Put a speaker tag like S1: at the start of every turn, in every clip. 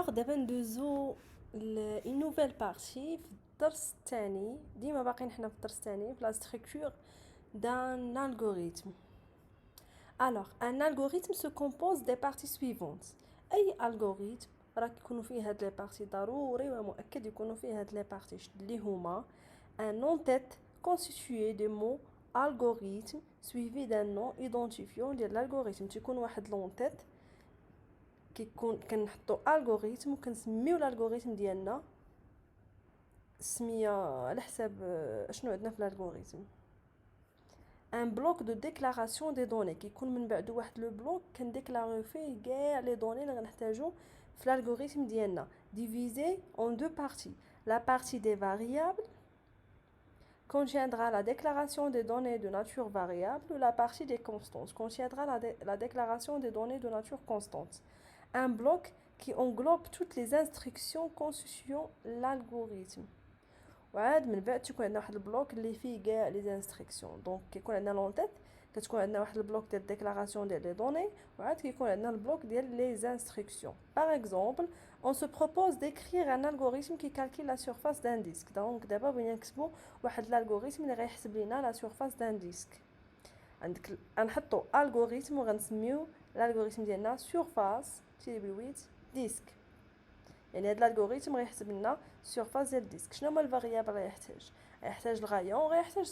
S1: Alors, دابا ندوزو une nouvelle partie في الدرس الثاني. ديما باقيين حنا في الدرس الثاني في la structure d'un algorithme. Alors, un algorithme se compose des parties suivantes. أي algorithme راه كيكونوا فيه هاد لي بارتي ضروري ومؤكد يكونوا فيه هاد لي بارتي اللي هما un nom-tête constitué de mots algorithme suivi d'un nom identifiant ديال l'algorithme. تيكون واحد لون-tête كيكون كنحطو الغوريثم وكنسميو الالغوريثم ديالنا السميه على حساب شنو عندنا في الالغوريثم. ان بلوك دو ديكلاراسيون دي دوني كيكون من بعد واحد لو بلوك كنديكلاريو فيه كاع لي دوني اللي غنحتاجو في الالغوريثم ديالنا divisé en deux parties. La partie des variables contiendra la déclaration des données de nature variable ou la partie des constantes contiendra la déclaration des données de nature constante. Un bloc qui englobe toutes les instructions constituant l'algorithme. وعاد من بعد تكون عندنا واحد البلوك اللي فيه كاع لي انستركسيون. دونك كيكون عندنا لونتيت كتكون عندنا واحد البلوك ديال ديكلاراسيون ديال لي دوني وعاد كيكون عندنا البلوك ديال لي انستركسيون. Par exemple, on se propose d'écrire un algorithme qui calcule la surface d'un disque. Donc دابا بغينا نكتبوا واحد الالغوريثم اللي غيحسب لينا la surface d'un disque. عندك غنحطوا الغوريثم وغنسميو الالغوريثم ديالنا surface تيجي بالويت ديسك. يعني هاد الالغوريثم غيحسب لنا سيرفاس ديال الديسك. شنو هما الفاريابل غيحتاج الغايون وغيحتاج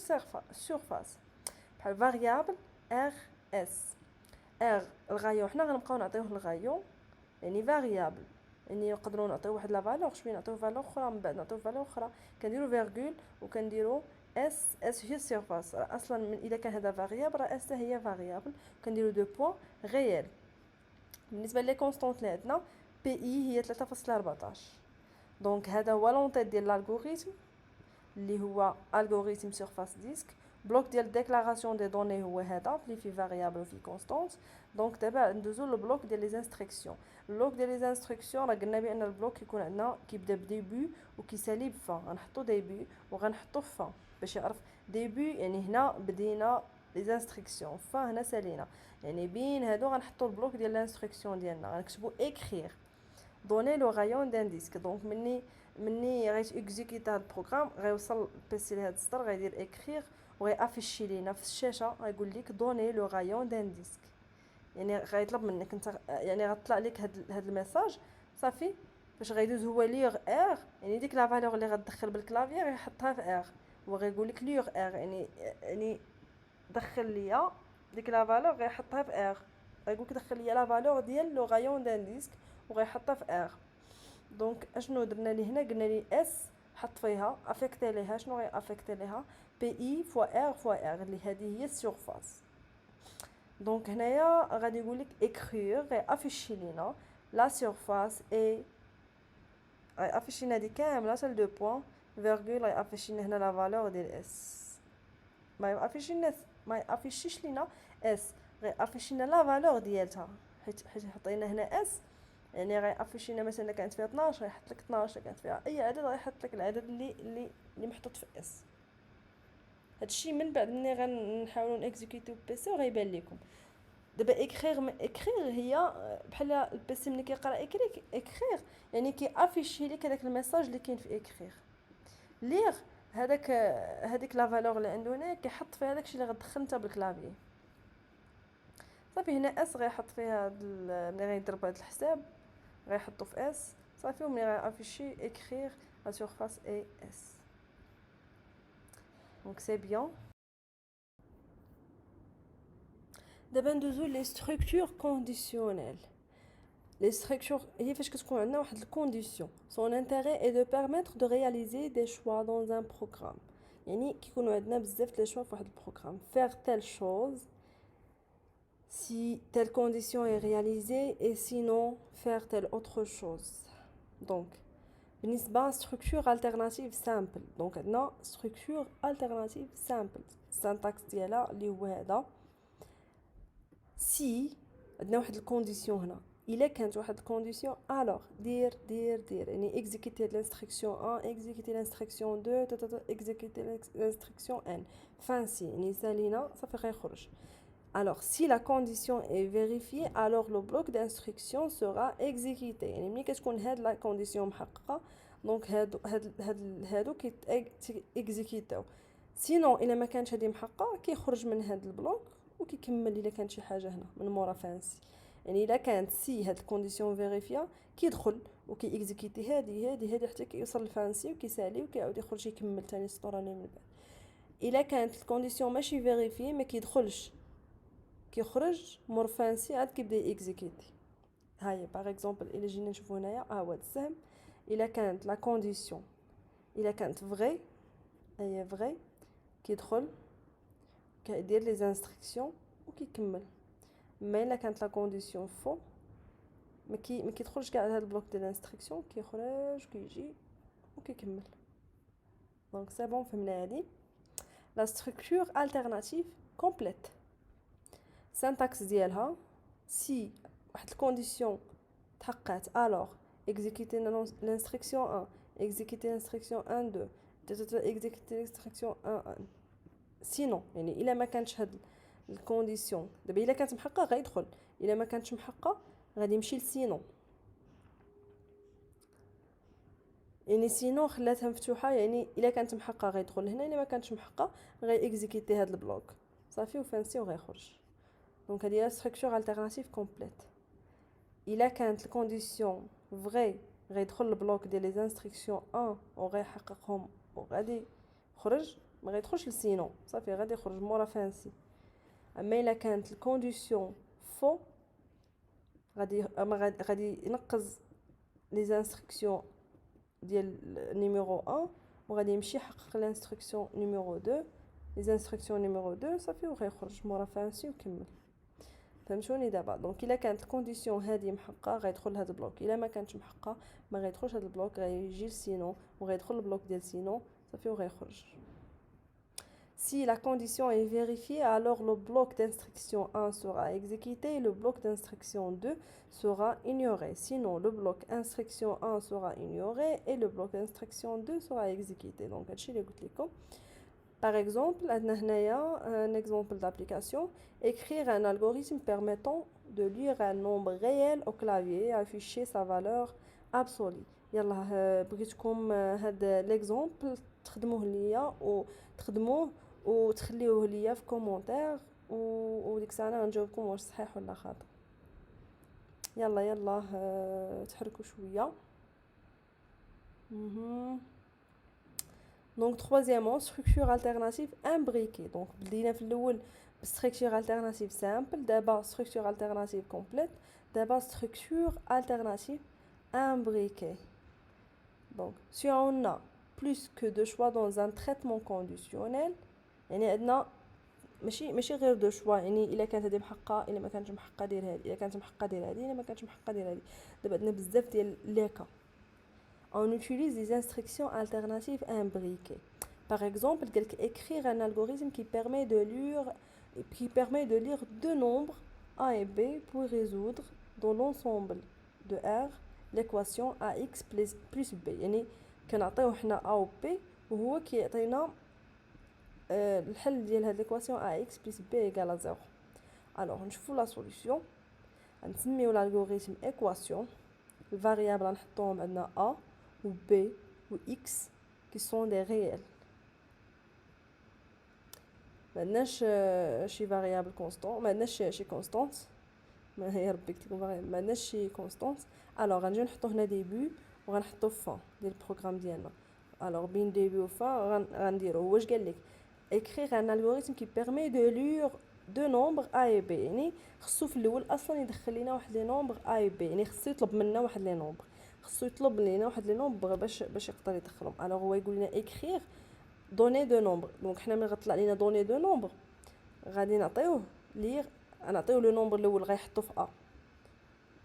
S1: سيرفاس بحال فاريابل ار اس. ار الغايون حنا غنبقاو نعطيوه الغايون يعني فاريابل يعني نقدروا نعطيو واحد لا فالور شويه نعطيو فالور اخرى من بعد نعطيو فالور اخرى كنديروا فيرغول وكنديروا اس هي السيرفاس اصلا من اذا كان هذا فاريابل راه اس هي فاريابل كنديروا دو بوين ريال. بالنسبه لي كونستانت اللي عندنا بي اي هي 3.14. دونك هذا هو لونطيت ديال الالغوريثم اللي هو الغوريثم سيرفاس ديسك. بلوك ديال ديكلاراسيون دي دوني هو هذا اللي فيه فاريابل وفيه كونستانت. دونك دابا ندوزو للبلوك ديال لي انستركسيون. البلوك ديال لي انستركسيون راه قلنا بان البلوك كيكون عندنا كيبدا بديبي وكيسالي بفا. غنحطو ديبي وغنحطو فا باش يعرف ديبي يعني هنا بدينا لي انستركسيون فا هنا سالينا يعني بين هادو غنحطو البلوك ديال الانستركسيون ديالنا غنكتبو écrire donner le rayon d'un disque. دونك مني غيت اكزيكيتا هاد البروغرام غيوصل البيسي لهاد السطر غيدير écrire وغيافيشي لينا في الشاشه غيقول لك donner le rayon d'un disque. يعني غيطلب منك انت يعني غطلع لك هاد الميساج صافي باش غيدوز هو ليغ ار يعني ديك لا فالور اللي غتدخل بالكلافيي غيحطها في ار وغيقول لك ليغ ار يعني دخل ليا ديك لا فالور غيحطها في ار غيقول لك دخل ليا لا فالور ديال لو غايون دان ديسك وغيحطها في ار. دونك اشنو درنا لي هنا قلنا لي اس حط فيها افيكتي ليها شنو غي افيكتي ليها بي اي فوا ار فوا ار اللي هذه هي السيرفاس. دونك هنايا غادي يقول لك écrire غيافيشي لينا لا سيرفاس اي غيافيشي لنا دي كامله حتى لدو بوين فيرغول غيافيشي لنا هنا لا فالور ديال اس ما يافيشيش لينا اس غيافيشي لنا لا فالور ديالتها حيت حطينا هنا اس يعني غيافيشي لنا مثلا كانت فيها 12 غيحط لك 12 كانت فيها اي عدد غيحط لك العدد اللي محطوط في اس. هادشي من بعد ملي غنحاولوا نيكزيكوتيو بيسي وغيبان لكم. دابا اكريغ هي بحال البيسي ملي كيقرا اكريغ يعني كيافيشي لك هذاك الميساج اللي كاين في اكريغ. ليغ هذيك لا فالور اللي عنده هنا كيحط فيها داكشي اللي غتدخل نتا بالكلافي صافي. هنا اس غيحط فيها ملي غيضرب هذا الحساب غيحطو في اس صافي وملي غيافيشي écrire la surface est S. Donc c'est bien. دابا ندوزو لي ستركتور كونديسيونيل. لي ستركتور هي فاش كتكون عندنا واحد الكونديسيون son intérêt est de permettre de réaliser des choix dans un programme. يعني كيكونوا عندنا بزاف لي شوا في واحد البروغرام faire telle chose si telle condition est réalisée et sinon faire telle autre chose. Donc بالنسبه structure alternative simple. donc عندنا structure alternative simple السانتاكس ديالها اللي هو هذا si عندنا واحد الكونديسيون هنا الا كانت واحد الكونديسيون الوغ دير يعني اكزيكوتي الانستركسيون 1 اكزيكوتي الانستركسيون 2 اكزيكوتي الانستركسيون ان فانسي يعني سالينا صافي غيخرج. Alors, si la condition est vérifiée, alors le bloc d'instruction sera exécuté. يعني ملي كتكون هاد لا كونديسيون محققة دونك هادو كيتيكزيكيتاو. سينون الا ما كانش هادي محققة كيخرج من هاد البلوك وكيكمل الا كانت شي حاجة هنا من مورا فانسي. يعني الا كانت سي هاد الكونديسيون فيريفيا كيدخل وكيكزيكيتي هادي حتى كيوصل لفانسي وكيسالي وكيعاود يخرج يكمل ثاني السطور اللي من بعد. الا كانت الكونديسيون ماشي فيريفي ما كيدخلش كيخرج مور فانسي عاد كيبدا اكزيكيتي. هاي باغ اكزومبل الا جينا نشوفو هنايا هو هاد السهم الا كانت لا كونديسيون الا كانت فغي هي فغي كيدخل كيدير لي انستركسيون وكيكمل. ما الا كانت لا كونديسيون فو ما كيدخلش كاع هاد البلوك ديال الانستركسيون كيخرج كيجي وكيكمل. دونك سي بون فهمنا هادي لا ستركتور التيرناتيف كومبليت. syntaxe ديالها si واحد الكونديسيون تحققت alors exécuter l'instruction 1 exécuter l'instruction 1 2 exécuter l'instruction 1 1 sinon يعني الا ما كانتش هاد الكونديسيون دابا الا كانت محققه غيدخل الا ما كانتش محققه غادي يمشي لسينون يعني سينون خلاتها مفتوحه يعني الا كانت محققه غيدخل هنا الا ما كانتش محققه غي اكزيكيتي هاد البلوك صافي وفانسي وغيخرج. دونك هذه هي ستركتور التيرناتيف كومبليت. الا كانت الكونديسيون فغي غيدخل البلوك ديال لي انستركسيون 1 وغيحققهم وغادي يخرج ما غيدخلش لسينون صافي غادي يخرج مورا فانسي. اما الا كانت الكونديسيون فو غادي ينقز لي انستركسيون ديال نيميرو 1 وغادي يمشي يحقق الانستركسيون نيميرو 2 لي انستركسيون نيميرو 2 صافي وغيخرج مورا فانسي وكمل. فهمتوني دابا دونك الا كانت الكونديسيون هذه محققه غيدخل هذا البلوك الا ما كانتش محققه ما غيدخلش هذا البلوك غيجي لسينون وغيدخل البلوك ديال سينون صافي وغيخرج. Si la condition est vérifiée, alors le bloc d'instruction 1 sera exécuté et le bloc d'instruction 2 sera ignoré. Sinon, le bloc instruction 1 sera ignoré et le bloc d'instruction 2 sera exécuté. Donc, هادشي اللي قلت لكم. Par exemple, un exemple d'application, écrire un algorithme permettant de lire un nombre réel au clavier et afficher sa valeur absolue. يلا بغيتكم هذا l'exemple تخدموه ليا وتخدموه وتخليوه ليا في كومونتير وديك الساعه انا غنجاوبكم واش صحيح ولا خاطئ. يلا تحركوا شويه. Donc troisièmement, structure alternative imbriquée. Donc بدينا في الاول structure alternative simple, d'abord structure alternative complète, d'abord structure alternative imbriquée. Donc si on a plus que deux choix dans un traitement conditionnel يعني عندنا ماشي غير دو شوا يعني الا كانت هذه محققه الا ما كانتش محققه دير هذه الا كانت محققه دير هذه الا ما كانتش محققه دير هذه. دابا عندنا بزاف ديال لي كا. On utilise des instructions alternatives imbriquées. Par exemple, écrire un algorithme qui permet de lire deux nombres a et b pour résoudre dans l'ensemble de R l'équation ax plus b. يعني كنعطيو حنا a و b وهو كيعطينا الحل ديال هاد l'équation ax plus b égale à 0. Alors نشوفوا la solution. نسميو l'algorithme équation. الفاريابل غنحطوهم عندنا a ou b ou x qui sont des réels. معناش شي فاريابل كونستون معناش شي كونستانت ما هي ربي كتكون فاريابل معناش شي كونستانت. الوغ غنجيو نحطو هنا ديبي وغنحطو فان ديال البروغرام ديالنا. الوغ بين ديبي و فان غنديرو واش قال لك écrire un algorithme qui permet de lire deux nombres a et b. يعني خصو في الاول اصلا يدخل لينا واحد لي نومبر a et b يعني خصو يطلب منا واحد لي نومبر خصو يطلب لينا واحد لي نومبر باش يقدر يدخلهم. الوغ هو يقول لنا écrire donner deux nombres. دونك حنا ملي غطلع لينا donner deux nombres غادي نعطيوه لير نعطيوه لو نومبر الاول غيحطو في a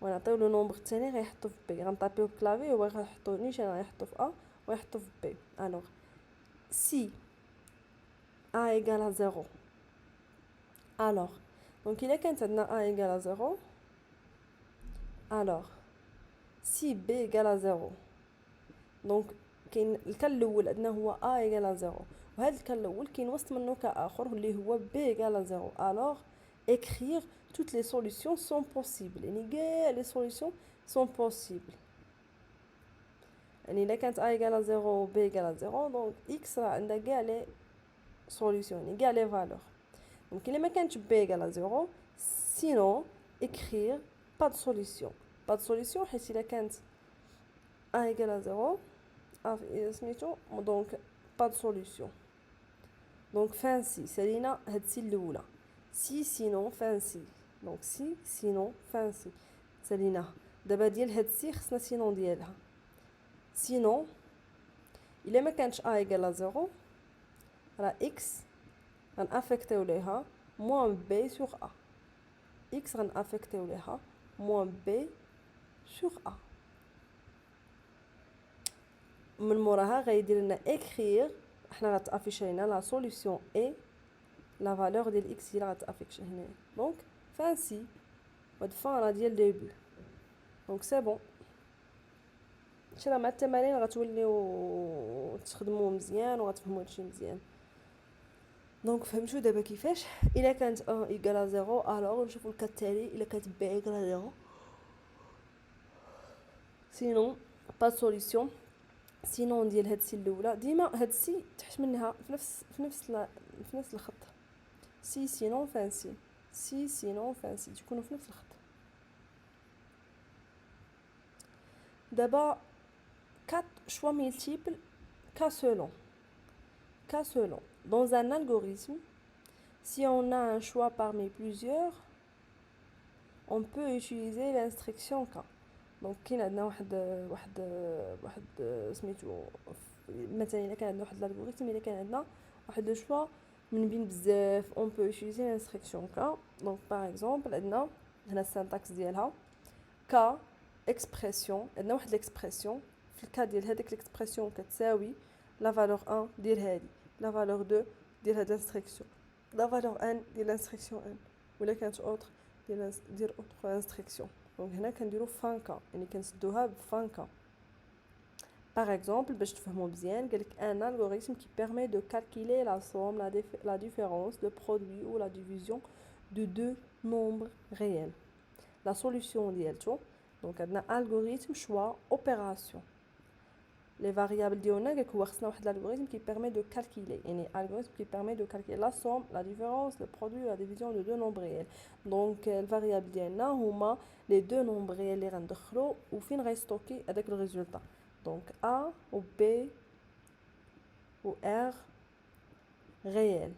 S1: ونعطيوه لو نومبر الثاني غيحطو في b. غنطابيو بالكلافي هو غيحطو نيشان غيحطو في a ويحطو في b. الوغ si a égale à 0 alors donc il كانت عندنا a égale à 0 alors si b égale à 0 donc كاين الكا الاول عندنا هو a égale à 0 وهذا الكا الاول كاين وسط منه كا اخر اللي هو b égale à 0 alors écrire toutes les solutions sont possibles. Les solutions sont possibles. يعني إذا كانت a égale à 0 و b égale à 0 donc x راه عندها كاع لي solutions يعني كاع لي valeurs. Donc إلا ما كانتش b égale à 0 sinon écrire pas de solution. Pas de solution حيت إلا كانت a égale à 0 سميتو donc pas de solution. Donc fin si سالينا هاد السي الاولى si sinon fin si donc si sinon fin si ساليناها دابا ديال هاد السي خصنا sinon ديالها sinon الا ما كانتش a égale à 0 راه x غنافيكتيو ليها moins b sur a x غنافيكتيو ليها moins b sur a من موراها غيدير لنا écrire حنا غتافيشي لنا لا سوليوشن اي لا فالور ديال اكس هي غتافيكش هنا دونك فان سي هاد فان راه ديال ديبي دونك سي بون شي راه مع التمارين غتوليو تخدموا مزيان وغتفهموا هادشي مزيان. دونك فهمتوا دابا كيفاش الا كانت ا ايكال 0 الوغ نشوفوا الكا التالي الا كانت بي ايكال 0 سينون با سوليوشن سينون ديال هاد السي الاولى ديما هاد السي تحت منها في نفس الخط سي سينون فان سي سي سينون فان سي تكونوا في نفس الخط. دابا 4 choix multiples cas selon dans un algorithme si on a un choix parmi plusieurs on peut utiliser l'instruction K. دونك كاين عندنا واحد سميتو مثلا الا كان عندنا واحد الالغوريثم الا كان عندنا واحد لو شوا من بين بزاف on peut utiliser l'instruction K. donc par exemple عندنا هنا السانتاكس ديالها K expression عندنا واحد الاكسبرسيون في الكا ديال هذيك الاكسبرسيون كتساوي لا فالور 1 ديال هذه لا فالور 2 ديال هاد الانستركسيون لا فالور 1 ديال الانستركسيون 1 ولا كانت اوتر ديال اوتر انستركسيون. دونك هنا كنديرو فان كا يعني كنسدوها بفان كا. Par exemple, باش تفهموا مزيان قالك un algorithme qui permet de calculer la somme, la différence, le produit ou la division de deux nombres réels. La solution ديالتو دونك عندنا algorithme choix opération. Les variables ديالنا قالك هو خصنا واحد l'algorithme qui permet de calculer يعني algorithme qui permet de calculer la somme, la différence, le produit ou la division de deux nombres réels. Donc الفاريابل ديالنا هما les deux nombres réels اللي غندخلو وفين غيستوكي هذاك الريزولطا. Donc A ou B ou R réel.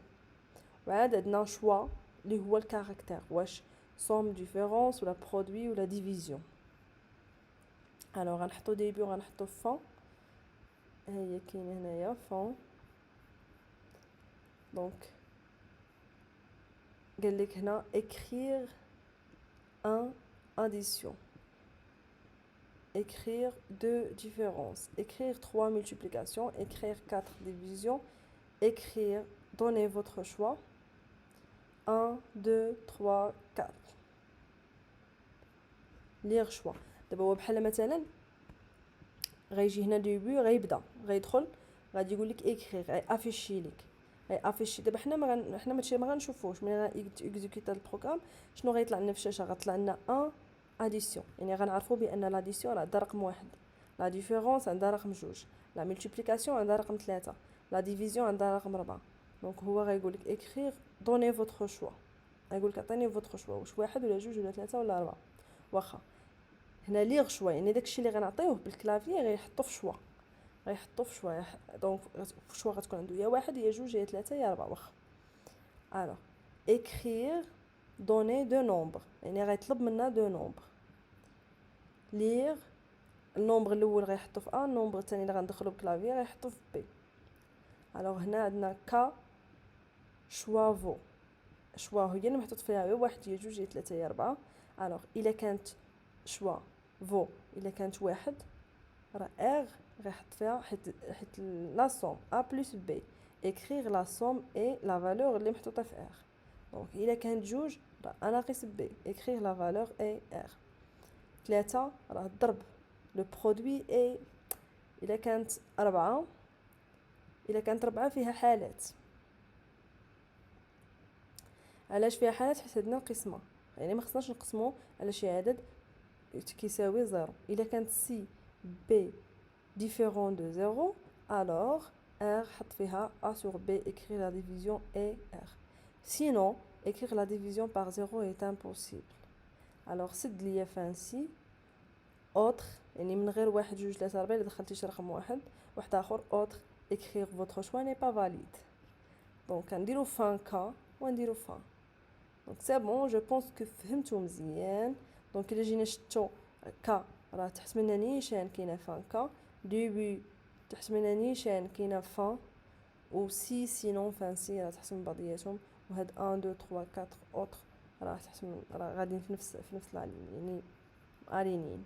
S1: وعاد عندنا choix اللي هو الكاركتير واش somme, différence ou la produit ou la division. Alors غنحطو début وغنحطو fin. هي كاين هنايا fin. Donc قال لك هنا écrire un addition, écrire 2 différences, écrire 3 multiplications, écrire 4 divisions, écrire, donnez votre choix 1, 2, 3, 4. lire choix. دابا هو بحال مثلا غيجي هنا ديبي غيبدا غيدخل غادي يقول لك écrire غيافيشي لك غيافيشي. دابا حنا ماشي ما غنشوفوش ملي غايكزيكوتا البروغرام شنو غيطلع لنا في الشاشه غيطلع لنا 1 اديسيون يعني غنعرفوا بان لاديسيون راه عندها رقم 1 لا ديفيرونس عندها رقم 2 لا ملتيبليكاسيون عندها رقم 3 لا ديفيزيون عندها رقم 4. دونك هو غيقول لك écrire donnez votre choix غيقول لك عطيني votre choix واش 1 ولا 2 ولا 3 ولا 4. واخا هنا ليغ شوا يعني داكشي اللي غنعطيوه بالكلافي غيحطو في شوا دونك في شوا غتكون عنده يا 1 يا 2 يا 3 يا 4 واخا. الوغ écrire donner deux nombres يعني غيطلب منا دو نومبر. لير النومبر الاول غيحطو في ا النومبر الثاني اللي غندخلو بالكلافي غيحطو في بي. الوغ هنا عندنا كا شوا فو شوا هي اللي محطوط فيها 1 يا 2 يا 3 يا 4. الوغ الا كانت شوا فو الا كانت 1 راه ار غيحط فيها حيت لا سوم ا بلس بي écrire la somme et la valeur اللي محطوطه في ار. دونك الا كانت 2 راه ناقص بي écrire la valeur et r. 3 راه الضرب لو برودوي اي. الا كانت 4 فيها حالات علاش فيها حالات حيت عندنا القسمه، يعني ما خصناش نقسمو على شي عدد كيساوي زيرو. الا كانت سي بي ديفيرون دو زيرو alors R حط فيها A sur B, écrire la division est R. Sinon, écrire la division par 0 est impossible. Alors سد ليا فانسي autre يعني من غير واحد جوج ثلاثة أربعة إلا دخلتي شي رقم واحد آخر autre écrire votre choix n'est pas valide. Donc نديرو fin K ونديرو fin. Donc c'est bon, je pense que فهمتو مزيان. Donc إلا جينا شتو K راه تحت منها نيشان كاينة fin K, début تحت منها نيشان كاينة fin و سي سينون فانسي راه تحت من بعضياتهم، وهاد 1 2 3 4 اوتر راه تحت من راه غاديين في نفس لا يعني الينين.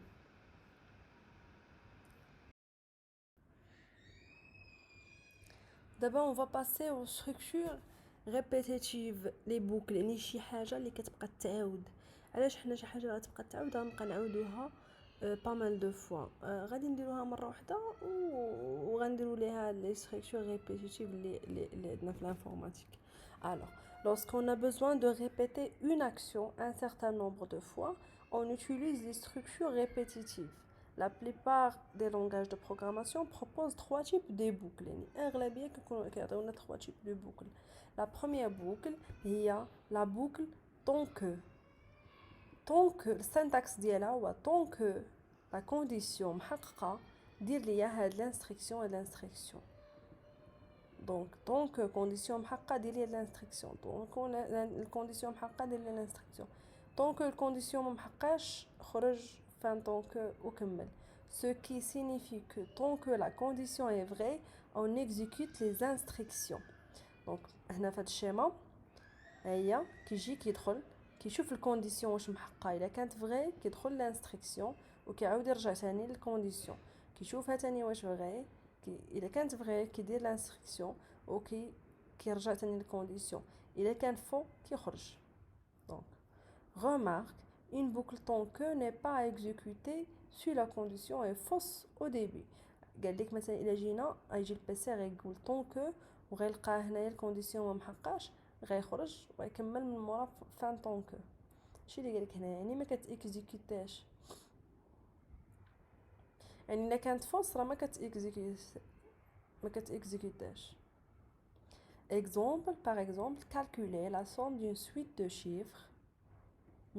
S1: دابا on va passer aux structures répétitives les boucles، يعني شي حاجه اللي كتبقى تعاود. علاش حنا شي حاجه غتبقى تعاود غنبقى نعاودوها با مال دو فوا. غادي نديروها مره واحده وغنديروا ليها les structures répétitives اللي عندنا في l'informatique. Alors, lorsqu'on a besoin de répéter une action un certain nombre de fois, on utilise les structures répétitives. La plupart des langages de programmation proposent trois types de boucles. يعني كيعطيونا trois types de boucles. La première boucle هي la boucle tant que le syntaxe ديالها هو tant que la condition محققة دير ليا هاد l'instruction et l'instruction. Donc tant que condition محققة دير ليا l'instruction. Donc الcondition محققة دير ليا l'instruction. tant que الcondition محققاش خرج fin tant que وكمل. Ce qui signifie que tant que la condition est vraie, on exécute les instructions. Donc هنا في هذا الشيما هي كيجي كيدخل كيشوف الكونديسيون واش محققه، الا كانت فري كيدخل لانستركسيون وكيعاود يرجع ثاني للكونديسيون كيشوفها ثاني واش فري، الا كانت فري كيدير لانستركسيون كيرجع ثاني للكونديسيون، الا كان فو كيخرج. Donc remarque, une boucle tant que n'est pas exécutée si la condition est fausse au début. قال لك مثلا الا جينا يجي البيسي غيقول طون كو وغيلقى هنايا الكونديسيون ما محققاش غيخرج ويكمل من مورا فان طون كو. شي اللي قالك هنا يعني ما كتاكزيكوتاش، يعني الا كانت فوس راه ما كتاكزيكوتاش. Exemple, par exemple, calculer la somme d'une suite de chiffres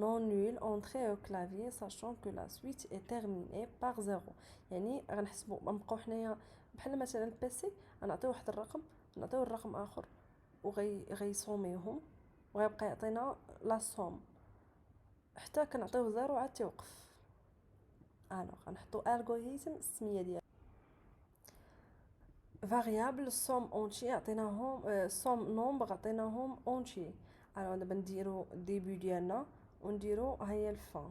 S1: non nul entrée au clavier sachant que la suite est terminée par 0. يعني غنحسبوا غنبقاو حنايا بحال مثلا البيسي غنعطيو واحد الرقم نعطيو الرقم اخر غيصوميهم وغيبقى يعطينا لا صوم حتى كنعطيوه 0 عاد تيوقف. الوغ غنحطوا الغوريثم السميه ديالها فاريابل صوم اونتي عطيناهم صوم نومبر عطيناهم اونتي. الوغ دابا نديرو الديبي ديالنا ونديرو ها هي الفان،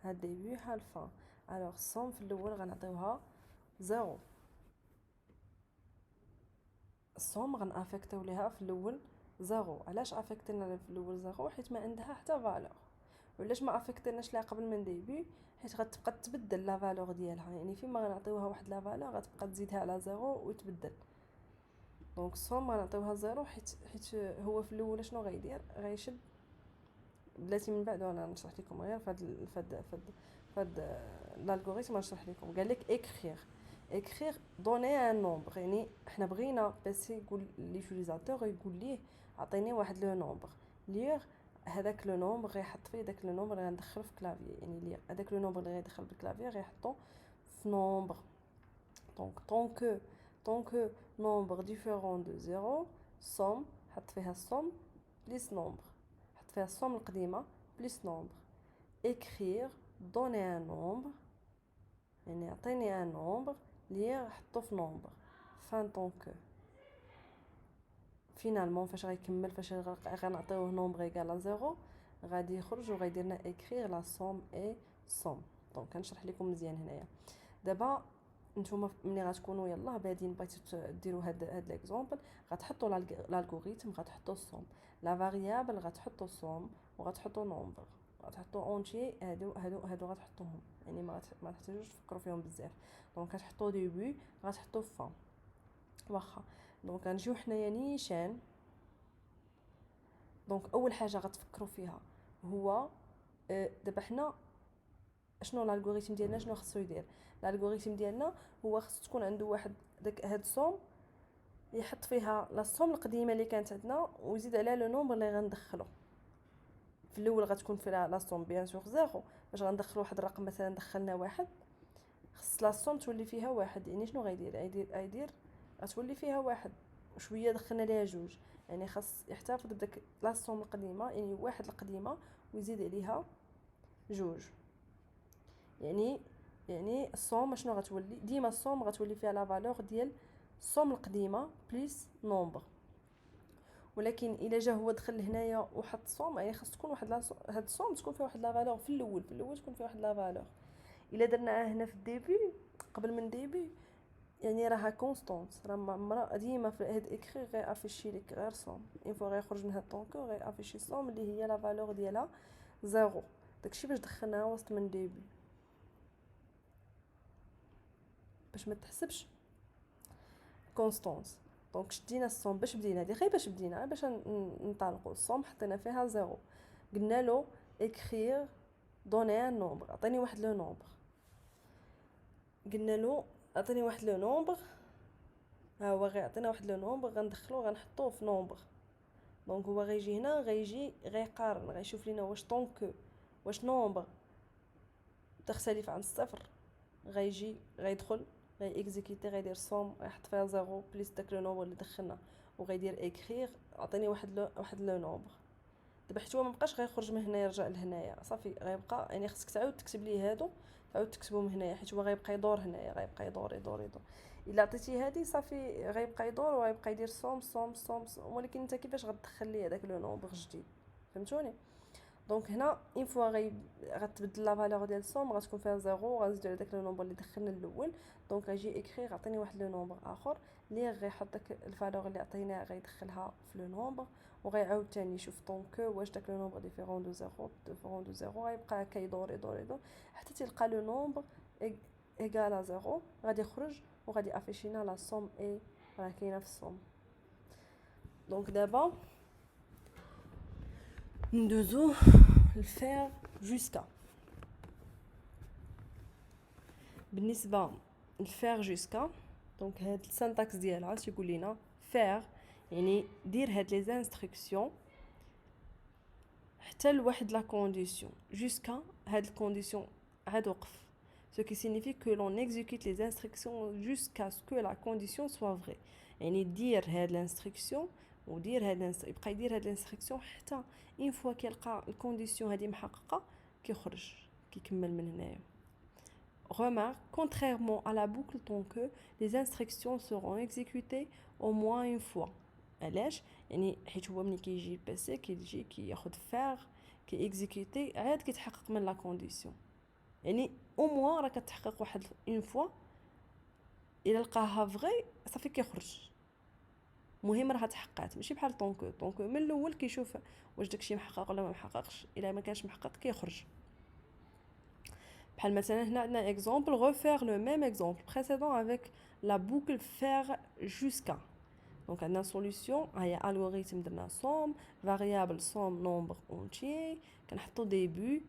S1: ها الديبي ها الفان. الوغ الصوم في الاول غنعطيوها 0، الصوم غنافيكتيو ليها في الاول 0. علاش افيكتينا في الاول 0؟ حيت ما عندها حتى فالور. وعلاش ما افيكتيناش ليها قبل من ديبي؟ حيت غتبقى تبدل لا فالور ديالها، يعني فيما غنعطيوها واحد لا فالور غتبقى تزيدها على 0 وتبدل. دونك الصوم غنعطيوها 0 حيت هو في الاول شنو غيدير؟ غيشد بلاتي من بعد وانا نشرح لكم غير فهاد الالغوريثم نشرح لكم. قال لك écrire donner un nombre، يعني حنا بغينا بس يقول ليوتيليزاتور يقول ليه عطيني واحد لو نومبر لير هذاك لو نومبر غيحط فيه داك لو نومبر اللي غندخل في كلافي، يعني لير هذاك لو نومبر اللي غيدخل بالكلافي غيحطو في نومبر. دونك طون كو نومبر ديفيرون دو 0 صوم حط فيها الصوم بليس نومبر، حط فيها الصوم القديمه بليس نومبر. écrire donner un nombre يعني عطيني ان نومبر لي حطو في نومبر فان طونك فينالمون فاش غيكمل فاش غنعطيوه نومبر ايكال 0 غادي يخرج وغيدير لنا écrire la somme et somme. دونك كنشرح لكم مزيان هنايا. دابا نتوما ملي غتكونوا يلاه بادين بغيتو ديروا هاد ليكزامبل غتحطوا الالغوريثم غتحطوا الصوم لا فاريابل غتحطوا الصوم وغتحطوا نومبر غتحطوا اونتي هادو غتحطوهم، يعني ما تحتاجوش تفكروا فيهم بزاف. دونك غتحطوا ديبي غتحطوا فان واخا. دونك غنجيو حنايا نيشان دونك اول حاجه غتفكروا فيها هو دابا حنا شنو الالغوريثم ديالنا شنو خصو يدير. الالغوريثم ديالنا هو خص تكون عنده واحد داك هاد السوم يحط فيها لا السوم القديمه اللي كانت عندنا ويزيد عليها لو نومبر اللي غندخلو. في الاول غتكون فيها لا سوم بيان سور زيرو، باش غندخلو واحد الرقم مثلا دخلنا واحد خص لا سوم تولي فيها واحد، يعني شنو غيدير غتولي فيها واحد وشويه دخلنا ليها جوج، يعني خاص يحتفظ بداك لا سوم القديمه يعني واحد القديمه ويزيد عليها جوج. يعني السوم شنو غتولي ديما السوم غتولي فيها لا فالور ديال السوم القديمه بليس نومبر. ولكن الا جا هو دخل هنايا وحط سوم يعني خاص تكون واحد هاد السوم تكون فيها واحد لا فالور في الاول تكون فيها واحد لا فالور. الا درناها هنا في الديبي قبل من ديبي يعني راها كونستانت، راه عمرها ديما في هاد اكري غير افيشي لك غير سوم اين فوا غيخرج من هاد طونكو غير افيشي سوم اللي هي لا فالور ديالها زيرو. داكشي باش دخلناها وسط من ديبي باش ما تحسبش كونستانس. دونك شدينا السوم باش بدينا هادي غير باش بدينا باش نطلقوا السوم حطينا فيها زيرو. قلنا له écrire donner un nombre عطيني واحد لو نومبر. قلنا له عطيني واحد لو نومبر، ها هو غيعطينا واحد لو نومبر غندخلو غنحطوه في نومبر. دونك هو غيجي هنا غيقارن غيشوف لينا واش نومبر تختلف عن الصفر، غيدخل اكزيكيتي غيدير سوم غيحط فيها زيرو بليس داك لو نومبر اللي دخلنا وغيدير اكريغ عطيني واحد لو نومبر. دابا حيت هو مابقاش غيخرج من هنا يرجع لهنايا صافي غيبقى يعني خصك تعاود تكتب ليه هادو تعاود تكتبهم هنايا حيت هو غيبقى يدور هنايا غيبقى يدور. الا عطيتي هادي صافي غيبقى يدور وغيبقى يدير سوم ولكن انت كيفاش غتدخل ليه داك لو نومبر جديد فهمتوني. دونك هنا اين فوا غتبدل لا فالور ديال السوم غتكون فيها زيرو غنزيدو على داك لو نومبر اللي دخلنا الاول. دونك غيجي اكريغ عطيني واحد لو نومبر اخر اللي غيحط داك الفالور اللي عطيناه غيدخلها في لو نومبر وغيعاود ثاني يشوف طونك واش داك لو نومبر ديفيرون دو زيرو غيبقى هكا يدور حتى تلقى لو نومبر ايغال زيرو غادي يخرج وغادي افيشينا لا سوم اي راه كاينه في السوم. دونك دابا ندوزو الفير جوسكا. بالنسبه الفير جوسكا دونك هاد السانتاكس ديالها تيقول لنا فير يعني دير هاد لي انستركسيون حتى لواحد لا كونديسيون جوسكا هاد الكونديسيون عاد وقف ce qui signifie que l'on exécute les instructions jusqu'à ce que la condition soit vraie. يعني دير هاد الانستركسيون ودير هاد يبقى يدير هاد الانستركسيون حتى اين فوا كيلقى الكونديسيون هادي محققه كيخرج كيكمل من هنايا. Remarque, contrairement à la boucle tant que les instructions seront exécutées au moins une fois. علاش يعني حيت هو ملي كيجي البيسي كيجي كياخذ فار كي اكزيكوتي عاد كيتحقق من لا كونديسيون يعني او موا راه كتحقق واحد اون فوا الا لقاها فغي صافي كيخرج. مهم راه تحققات ماشي بحال طونكو من الاول كيشوف واش داكشي محقق ولا ما محققش. الا ما كانش محقق كيخرج. بحال مثلا هنا عندنا exemple refaire le même exemple précédent avec la boucle faire jusqu'à. Donc عندنا solution هي algorithme درنا somme variable somme nombre entier كنحطوا début.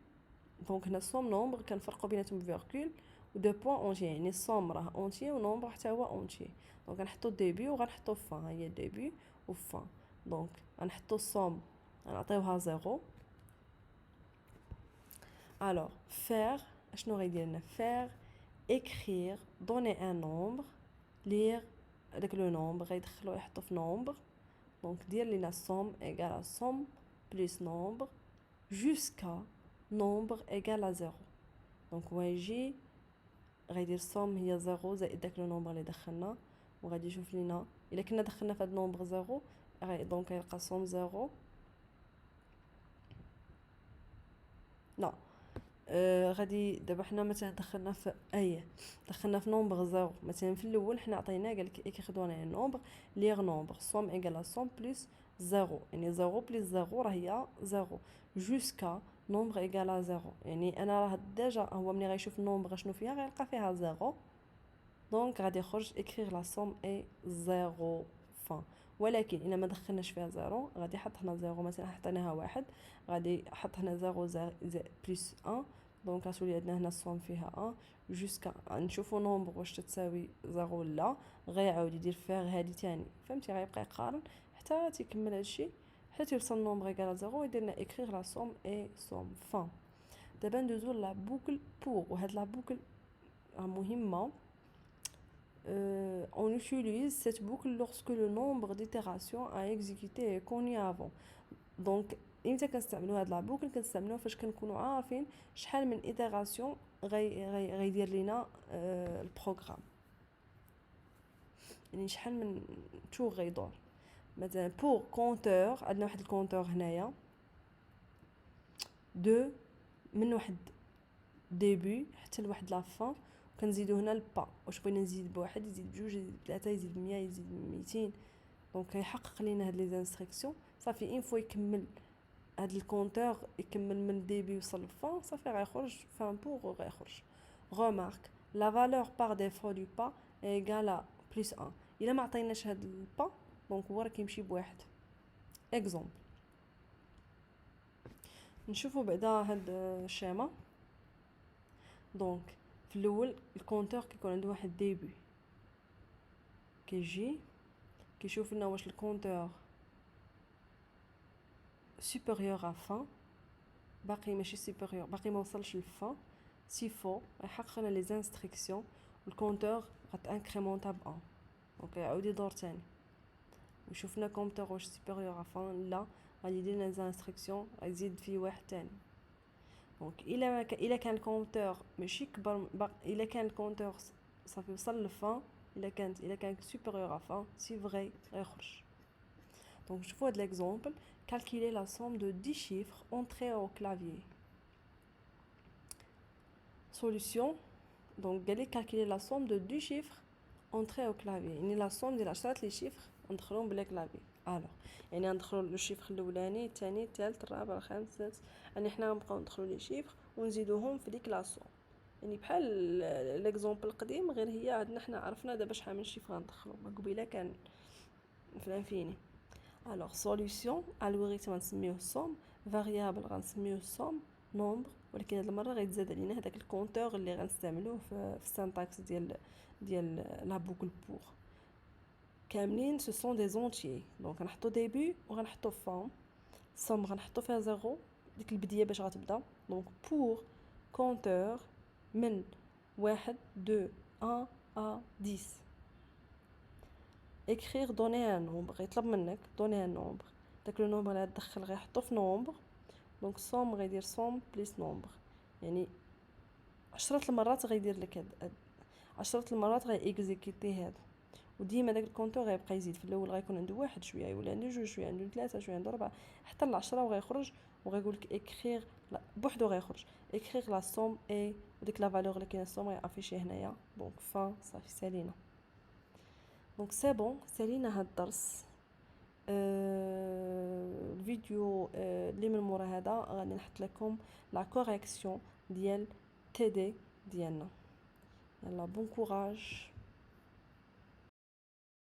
S1: دونك هنا somme nombre كنفرقوا بيناتهم فيرغول و دو بوين entier يعني somme راه entier و nombre حتى هو entier. دونك غنحطوا début وغنحطوا fin هي début و fin. دونك غنحطوا somme غنعطيوها 0. alors faire شنو غيدير لنا faire écrire donner un nombre lire avec le nombre غيدخلو يحطو في nombre. donc دير لنا somme égale à somme plus nombre jusqu'à nombre égale à 0. donc هو يجي غيدير somme هي 0 زائد داك لو نومبر اللي دخلنا وغادي يشوف لنا الا كنا دخلنا في هاد النومبر 0 دونك يلقى somme 0 لا غادي دابا حنا مثلا دخلنا في نومبر زيرو مثلا في الاول حنا عطيناه قال لك كيخدونا نومبر ليغ نومبر سوم ايغال سوم بلس زيرو يعني زيرو بلس زيرو راه هي زيرو جوسكا نومبر ايغال زيرو يعني انا راه ديجا هو ملي غيشوف النومبر شنو فيها غيلقى فيها زيرو. دونك غادي يخرج écrire la somme est 0 fin. ولكن الا ما دخلناش فيها زيرو غادي يحط هنا زيرو، مثلا حطيناها واحد غادي يحط هنا زيرو بلس 1، دونك غتولي عندنا هنا الصوم فيها 1 جوسكا نشوفوا نومبر واش تساوي زيرو ولا، غيعاود يدير فيها هادي تاني، فهمتي؟ غيبقى يقارن حتى تيكمل هادشي حتى تيوصل نومبر ايكال زيرو، يدير لنا اكريغ لا سوم اي سوم فان. دابا ندوزو لا بوكل بور، وهاد لا بوكل مهمه. On utilise cette boucle lorsque le nombre d'itérations à exécuter est connu avant. Donc امتى كنستعملوا هاد لا بوكل؟ كنستعملوها فاش كنكونوا عارفين شحال من ايتيراسيون غيدير لينا البروغرام، يعني شحال من تور غيدور. مثلا بور كونتور عندنا واحد الكونتور هنايا دو من واحد ديبي حتى لواحد لا فان، كنزيدو هنا البا، واش بغينا نزيد بواحد يزيد بجوج يزيد بثلاثه يزيد 100 يزيد 200، دونك كيحقق لينا هاد لي زانستركسيون صافي. اين فوا يكمل هاد الكونتور يكمل من الديبي يوصل للفان صافي غيخرج فان بور غيخرج. remarque la valeur par défaut du pas est égale à plus 1. الا ما عطيناش هاد البا دونك هو راه كيمشي بواحد. اكزومبل نشوفوا بعدا هاد الشيما. دونك في الاول الكونتور كيكون عنده واحد ديبي، كيجي كيشوف لنا واش الكونتور supérieur à fin، باقي ماشي supérieur، باقي ما وصلش للفان. سي فو يحقق لنا لي زانستركسيون والكونتور غتانكريمونطا ب 1، دونك يعاود يدور تاني ويشوف لنا كونتور واش supérieur à fin لا، غادي يدير لنا زانستركسيون غيزيد فيه واحد تاني. دونك الا كان الكونتور ماشي كبر، الا كان الكونتور صافي وصل للفان، الا كان supérieur à fin سي فري غيخرج. Donc, je vois de l'exemple. Calculer la somme de 10 chiffres entrés au clavier. Solution. Donc, allez calculer la somme de 10 chiffres entrés au clavier. يعني la somme ديال 10 les chiffres ندخلوهم بلا كلافي. Alors, يعني ندخلوا الشيفر الاولاني الثاني الثالث الرابع الخامس السادس، يعني حنا غنبقاو ندخلوا لي شيفر ونزيدوهم في ديك لا somme. يعني بحال ليكزامبل القديم، غير هي عندنا حنا عرفنا دابا شحال من شيفر غندخلوا، ما قبيله كان في الانفيني. Alors solution algorithme غنسميوه somme، variable غنسميوه somme، nombre، ولكن هاد المره غيتزاد علينا هذاك الكونتور اللي غنستعملوه في السانتاكس ديال لا بوكل بور. كاملين سو سون دي زونتيي، دونك غنحطو ديبي وغنحطو فان. somme غنحطو فيها زيرو ديك البديه باش غتبدا. دونك بور كونتور من 1 2 1 à 10. écrire donner un nombre، يطلب منك donner un nombre، داك لو نومبر اللي غتدخل غيحطو في نومبر. دونك somme غيدير somme بليس نومبر، يعني 10 المرات غيدير لك هاد 10 المرات غيكزيكيتي هذا، وديما داك الكونتور غيبقى يزيد. في الاول غيكون عنده واحد شويه، يولي عنده جوج شويه، عنده ثلاثه شويه، عنده اربعه، حتى ل10 وغيخرج وغيقول لك écrire بوحدو غيخرج écrire la somme et وديك لا فالور اللي كاينه السوم غيافيشي هنايا. دونك فان صافي سالينا. دونك سي بون سالينا هاد الدرس. الفيديو اللي من مورا هذا غادي نحط لكم لا كوريكسيون ديال تي دي ديالنا. يلا بون كوراج.